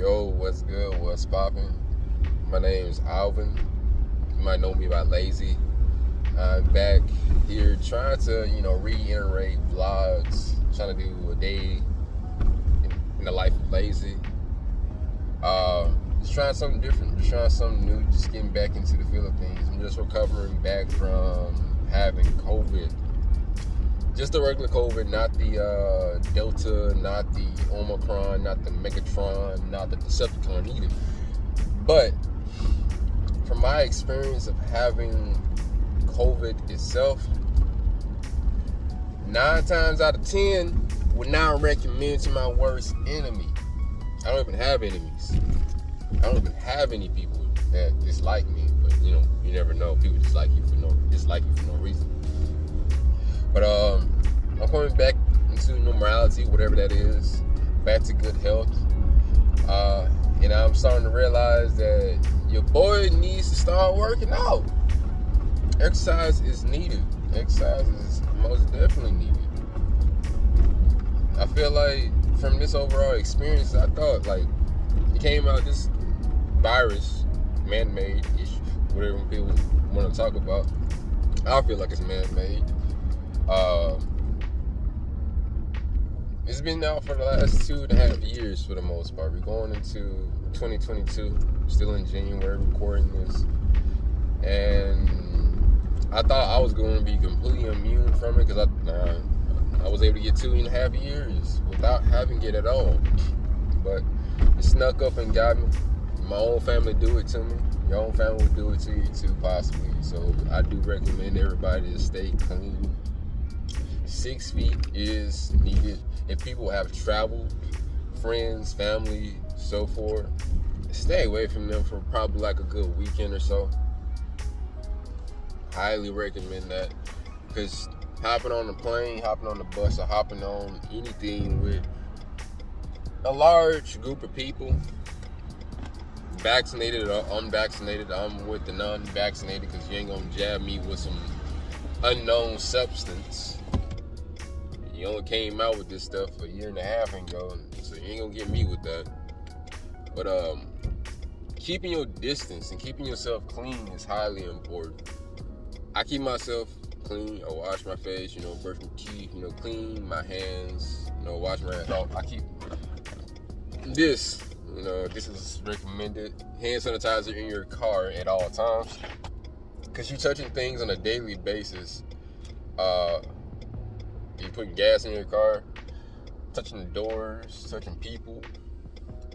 Yo, what's good? What's poppin'? My name's Alvin. You might know me by L.Z.Y. I'm back here trying to, reiterate vlogs, trying to do a day in the life of L.Z.Y. Just trying something different, just trying something new, just getting back into the feel of things. I'm just recovering back from having COVID. Just the regular COVID, not the Delta, not the Omicron, not the Megatron, not the Decepticon either. But from my experience of having COVID itself, 9 times out of 10 would not recommend to my worst enemy. I don't even have enemies. I don't even have any people that dislike me. But you never know. People dislike you for no reason. But I'm coming back into normality, whatever that is, back to good health. And I'm starting to realize that your boy needs to start working out. Exercise is needed. Exercise is most definitely needed. I feel like from this overall experience, I thought like it came out this virus, man-made issue, whatever people want to talk about. I feel like it's man-made. It's been out for the last 2.5 years for the most part. We're going into 2022, still in January, recording this. And I thought I was going to be completely immune from it because I was able to get 2.5 years without having it at all. But it snuck up and got me. My own family do it to me. Your own family will do it to you too, possibly. So I do recommend everybody to stay clean. 6 feet is needed. If people have traveled, friends, family, so forth, stay away from them for probably like a good weekend or so. Highly recommend that, because hopping on the plane, hopping on the bus, or hopping on anything with a large group of people, vaccinated or unvaccinated, I'm with the non-vaccinated because you ain't gonna jab me with some unknown substance. You only came out with this stuff a 1.5 years ago, so you ain't gonna get me with that. But keeping your distance and keeping yourself clean is highly important. I keep myself clean. I wash my face, brush my teeth, clean my hands, wash my hands. I keep this, this is recommended. Hand sanitizer in your car at all times, because you're touching things on a daily basis. You're putting gas in your car, touching the doors, touching people.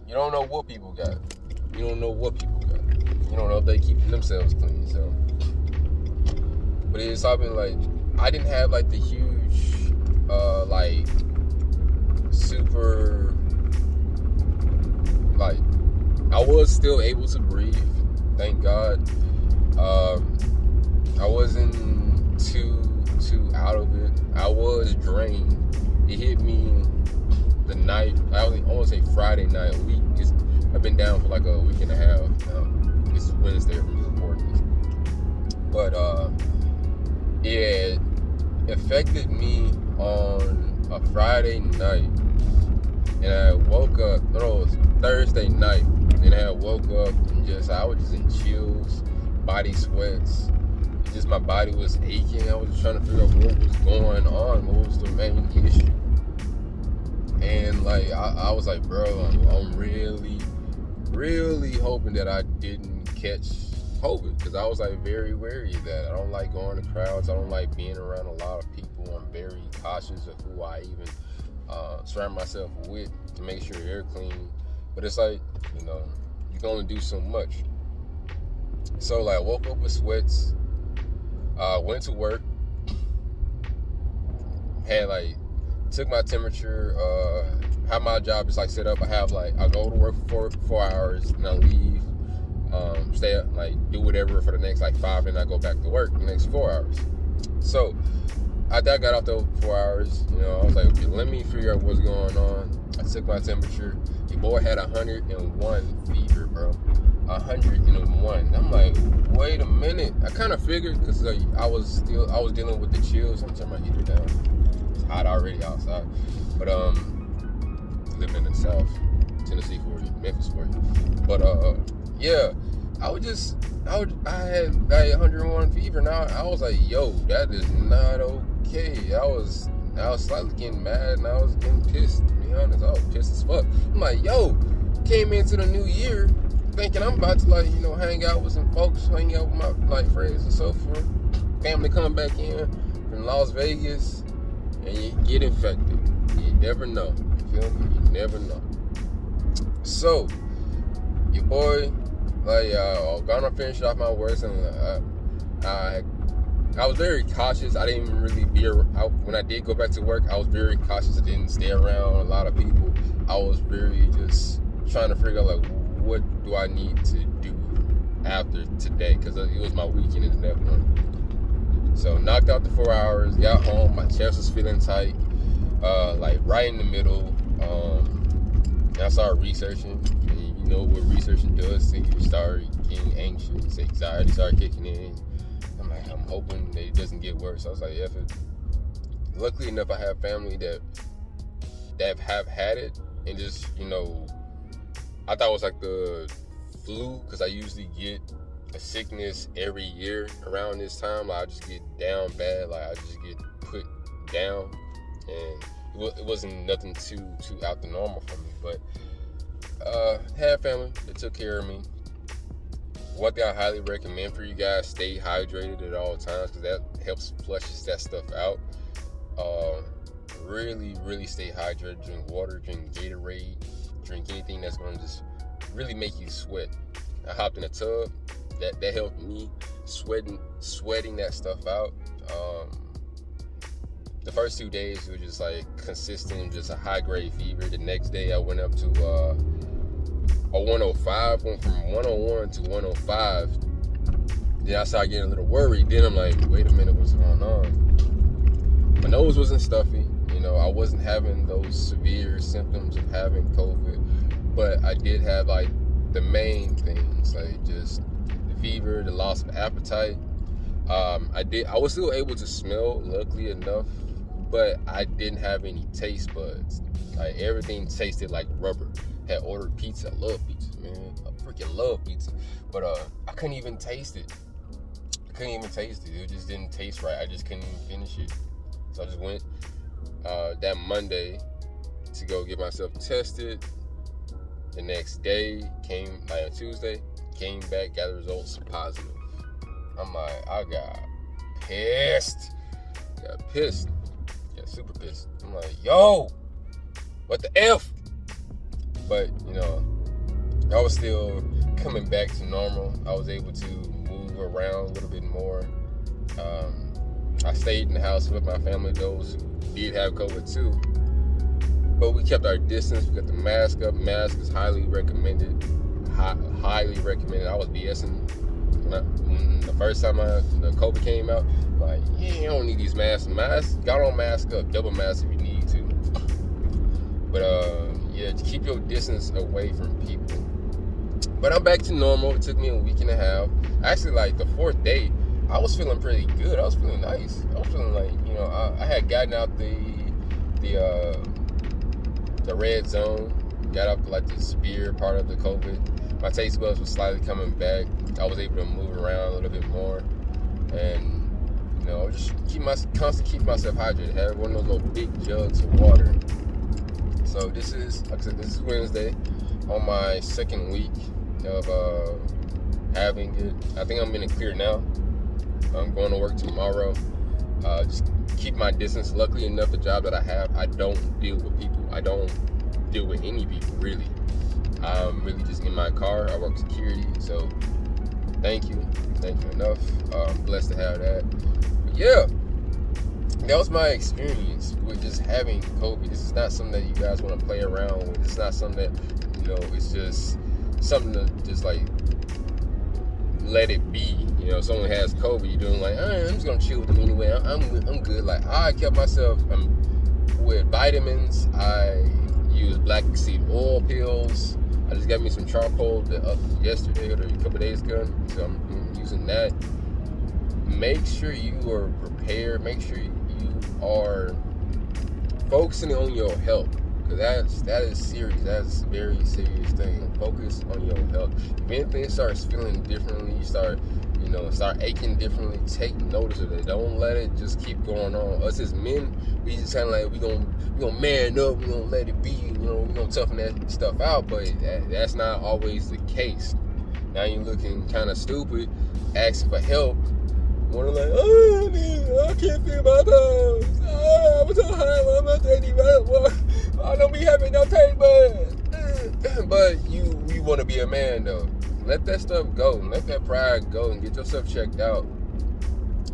You don't know what people got. You don't know if they keeping themselves clean. So, but it's something like I didn't have like the huge, super, I was still able to breathe. Thank God. I wasn't too out of it. I was drained. It hit me the night, I want to say Friday night. I've been down for like a 1.5 weeks now. This is Wednesday when we're recording this. But it affected me on a Friday night. And I woke up, it was Thursday night. And I woke up and I was just in chills, body sweats. Just my body was aching. I was just trying to figure out what was going on, what was the main issue. And I was like, bro, I'm really, really hoping that I didn't catch COVID, because I was very wary of that. I don't like going to crowds. I don't like being around a lot of people. I'm very cautious of who I even surround myself with to make sure they're clean. But it's you can only do so much. So I woke up with sweats. Went to work, had took my temperature, how my job is set up. I go to work for 4 hours and I leave, stay up, do whatever for the next 5, and I go back to work the next 4 hours. So after I got off those 4 hours, I was like, okay, let me figure out what's going on. I took my temperature. Your boy had 101 fever, bro. 101. I'm like, wait a minute. I kind of figured, because I was dealing with the chills. I'm turning my heater down. It's hot already outside. But living in the South, Tennessee for you, life is for you. But yeah, I had like 101 fever. Now I was like, yo, that is not okay. I was slightly getting mad and I was getting pissed. To be honest, I was pissed as fuck. I'm like, yo, came into the new year thinking I'm about to like, hang out with some folks, hang out with my like friends and so forth. Family come back in from Las Vegas and you get infected. You never know. You feel me? You never know. So, your boy, like, gonna finish off my works, and I was very cautious. I didn't even really when I did go back to work, I was very cautious. I didn't stay around a lot of people. I was very just trying to figure out, like, what do I need to do after today, because it was my weekend and everything. So, knocked out the 4 hours, got home, my chest was feeling tight, like, right in the middle. I started researching. And you know what researching does to you. You start getting anxious, anxiety started kicking in. I'm like, I'm hoping that it doesn't get worse. I was like, yeah. Luckily enough, I have family that have had it, and just, I thought it was like the flu, because I usually get a sickness every year around this time. Like, I just get down bad, like I just get put down, and it wasn't nothing too out the normal for me. But had family that took care of me. One thing I highly recommend for you guys, stay hydrated at all times, because that helps flush that stuff out. Really, really stay hydrated. Drink water, drink Gatorade, drink anything that's going to just really make you sweat. I hopped in a tub. That helped me sweating that stuff out. The first 2 days, it was just like consistent, just a high-grade fever. The next day, I went up to a 105, went from 101 to 105. Then I started getting a little worried. Then I'm like, wait a minute, what's going on? My nose wasn't stuffy. I wasn't having those severe symptoms of having COVID, but I did have like the main things, like just the fever, the loss of appetite. I was still able to smell, luckily enough, but I didn't have any taste buds. Like, everything tasted like rubber. Had ordered pizza. I love pizza, man. I freaking love pizza. But I couldn't even taste it. It just didn't taste right. I just couldn't even finish it. So I just went that Monday to go get myself tested. The next day, on Tuesday, came back, got the results positive. I'm like, I got pissed. Got super pissed. I'm like, yo, what the F? But, I was still coming back to normal. I was able to move around a little bit more. I stayed in the house with my family, those who did have COVID too. But we kept our distance. We got the mask up. Mask is highly recommended. Highly recommended. I was BSing when the first time the COVID came out. Like, yeah, you don't need these masks. Got on mask up. Double mask if you need to. But yeah, just keep your distance away from people. But I'm back to normal. It took me a week and a half. Actually, like the 4th day, I was feeling pretty good. I was feeling nice. I was feeling like, I had gotten out the red zone, got up to like the severe part of the COVID. My taste buds was slightly coming back. I was able to move around a little bit more, and just constantly keep myself hydrated. Had one of those little big jugs of water. So this is Wednesday, on my 2nd week of having it. I think I'm in the clear now. I'm going to work tomorrow. Just keep my distance. Luckily enough, the job that I have, I don't deal with people. I don't deal with any people, really. I'm really just in my car. I work security, so thank you enough. I'm blessed to have that. But yeah, that was my experience with just having COVID. This is not something that you guys want to play around with. It's not something that, it's just something to just like let it be. Someone has COVID, you're doing like, I'm just gonna chill with them anyway. I'm good. Like, I kept myself with vitamins. I used black seed oil pills. I just got me some charcoal yesterday or a couple days ago, so I'm using that. Make sure you are prepared. Make sure you are focusing on your health. Because that is serious. That's a very serious thing. Focus on your health. If anything starts feeling differently, start aching differently, take notice of it. Don't let it just keep going on. Us as men, we just kind of like, we gonna man up, we gonna let it be, we gonna toughen that stuff out, but that's not always the case. Now you're looking kind of stupid, asking for help, wanna like, oh man, I can't feel my toes, I'm so high, I'm not taking I don't be having no taste buds. But you want to be a man though. Let that stuff go. Let that pride go and get yourself checked out.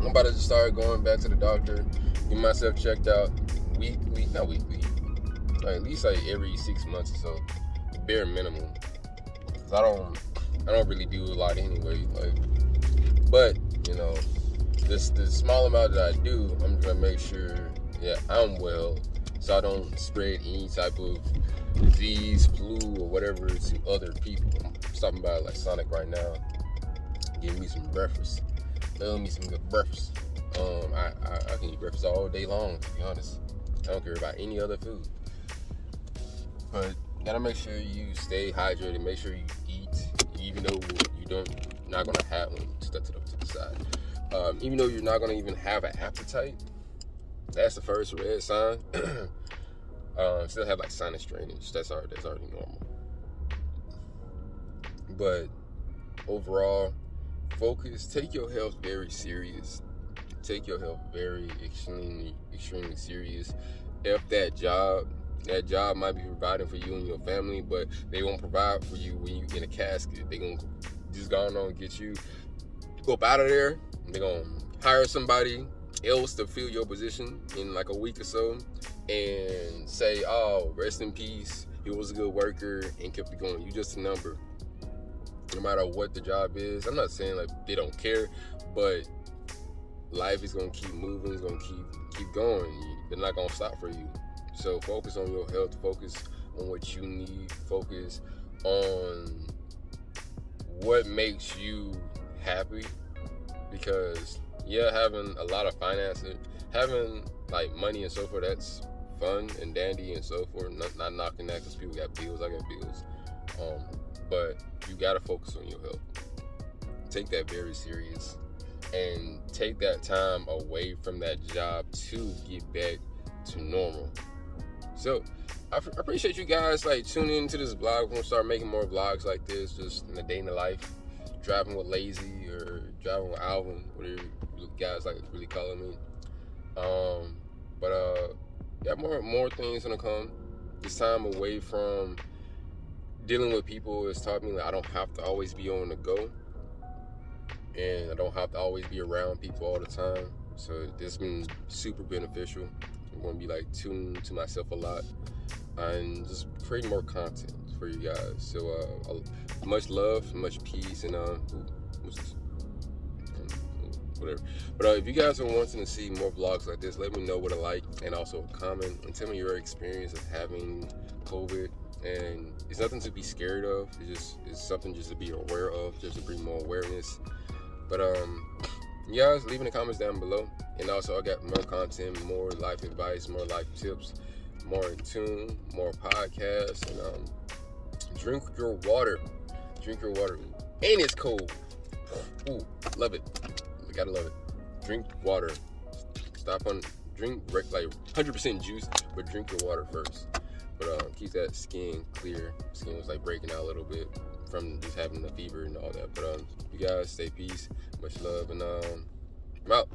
I'm about to just start going back to the doctor, get myself checked out not weekly, like at least like every 6 months or so, bare minimum. Cause I don't really do a lot anyway. But the small amount that I do, I'm gonna make sure I'm well, so I don't spread any type of disease, flu, or whatever to other people. I'm stopping by like Sonic right now, getting me some breakfast. Love me some good breakfast. I can eat breakfast all day long, to be honest. I don't care about any other food. But gotta make sure you stay hydrated. Make sure you eat, even though you're not gonna have one. Step to the side. Even though you're not gonna even have an appetite, that's the first red sign. Still have like sinus drainage. That's already normal. But overall, focus. Take your health very serious. Take your health very extremely serious. If that job might be providing for you and your family, but they won't provide for you when you in a casket. They gonna just go on and get you up out of there. They're gonna hire somebody else to fill your position in like a week or so and say, oh, rest in peace, he was a good worker, and kept it going. You just a number. No matter what the job is. I'm not saying like they don't care, but life is gonna keep moving, it's gonna keep going. They're not gonna stop for you. So focus on your health, focus on what you need, focus on what makes you happy. Because having a lot of finances, having like money and so forth, that's fun and dandy and so forth. Not knocking that, because people got bills, I got bills. But you gotta focus on your health. Take that very serious, and take that time away from that job to get back to normal. So I appreciate you guys like tuning into this vlog. We're gonna start making more vlogs like this, just in a day in the life. Driving with L.Z.Y or driving with Alvin, whatever you guys like really calling me. More things gonna come. This time away from dealing with people has taught me that I don't have to always be on the go, and I don't have to always be around people all the time. So this has been super beneficial. I'm gonna be like tuned to myself a lot and just creating more content for you guys. So much love, much peace, and what's this? Whatever. But if you guys are wanting to see more vlogs like this, let me know what I like, and also comment and tell me your experience of having COVID. And it's nothing to be scared of. It's something just to be aware of, just to bring more awareness. But you guys, leave in the comments down below. And also, I got more content, more life advice, more life tips, more in tune, more podcasts, and drink your water. Drink your water. And it's cold. Ooh, love it. You gotta love it. Drink water. Drink like 100% juice, but drink your water first. But keep that skin clear. Skin was like breaking out a little bit from just having the fever and all that. But you guys stay peace, much love, and I'm out.